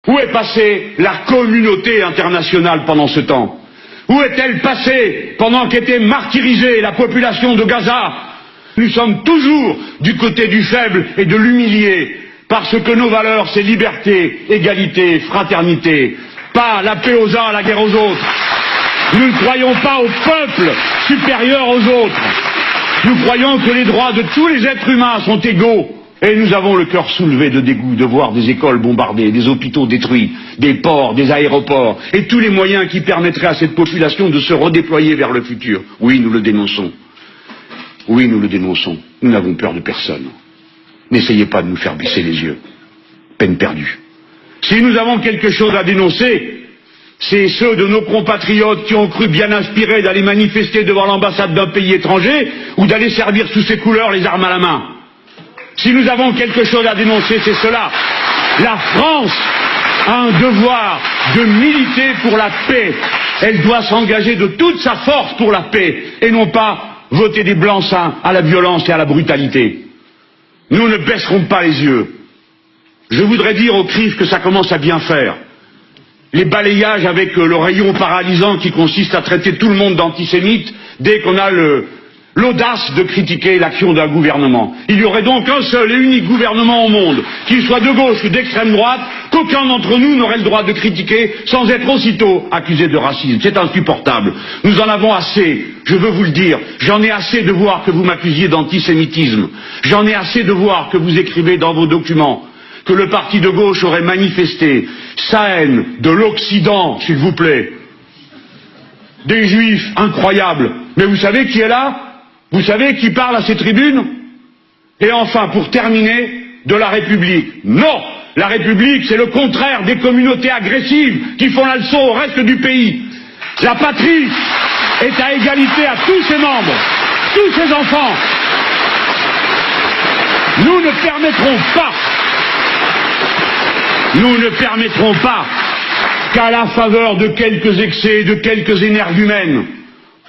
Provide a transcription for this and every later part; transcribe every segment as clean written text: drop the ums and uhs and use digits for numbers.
Où est passée la communauté internationale pendant ce temps? Où est-elle passée pendant qu'était martyrisée la population de Gaza? Nous sommes toujours du côté du faible et de l'humilié, parce que nos valeurs, c'est liberté, égalité, fraternité, pas la paix aux uns, la guerre aux autres. Nous ne croyons pas au peuple supérieur aux autres. Nous croyons que les droits de tous les êtres humains sont égaux. Et nous avons le cœur soulevé de dégoût de voir des écoles bombardées, des hôpitaux détruits, des ports, des aéroports, et tous les moyens qui permettraient à cette population de se redéployer vers le futur. Oui, nous le dénonçons. Oui, nous le dénonçons. Nous n'avons peur de personne. N'essayez pas de nous faire baisser les yeux. Peine perdue. Si nous avons quelque chose à dénoncer, c'est ceux de nos compatriotes qui ont cru bien inspirés d'aller manifester devant l'ambassade d'un pays étranger ou d'aller servir sous ses couleurs les armes à la main. Si nous avons quelque chose à dénoncer, c'est cela. La France a un devoir de militer pour la paix. Elle doit s'engager de toute sa force pour la paix et non pas voter des blancs-seings à la violence et à la brutalité. Nous ne baisserons pas les yeux. Je voudrais dire aux CRIF que ça commence à bien faire. Les balayages avec le rayon paralysant qui consiste à traiter tout le monde d'antisémite dès qu'on a l'audace de critiquer l'action d'un gouvernement. Il y aurait donc un seul et unique gouvernement au monde, qu'il soit de gauche ou d'extrême droite, qu'aucun d'entre nous n'aurait le droit de critiquer sans être aussitôt accusé de racisme. C'est insupportable. Nous en avons assez, je veux vous le dire. J'en ai assez de voir que vous m'accusiez d'antisémitisme. J'en ai assez de voir que vous écrivez dans vos documents que le parti de gauche aurait manifesté sa haine de l'Occident, s'il vous plaît. Des juifs incroyables. Mais vous savez qui est là? Vous savez qui parle à ces tribunes? Et enfin, pour terminer, de la République. Non! La République, c'est le contraire des communautés agressives qui font la leçon au reste du pays. La patrie est à égalité à tous ses membres, tous ses enfants. Nous ne permettrons pas qu'à la faveur de quelques excès, de quelques énergumènes,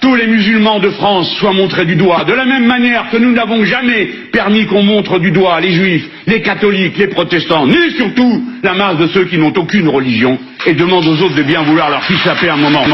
tous les musulmans de France soient montrés du doigt, de la même manière que nous n'avons jamais permis qu'on montre du doigt les juifs, les catholiques, les protestants, ni surtout la masse de ceux qui n'ont aucune religion et demandent aux autres de bien vouloir leur fiche la paix un moment.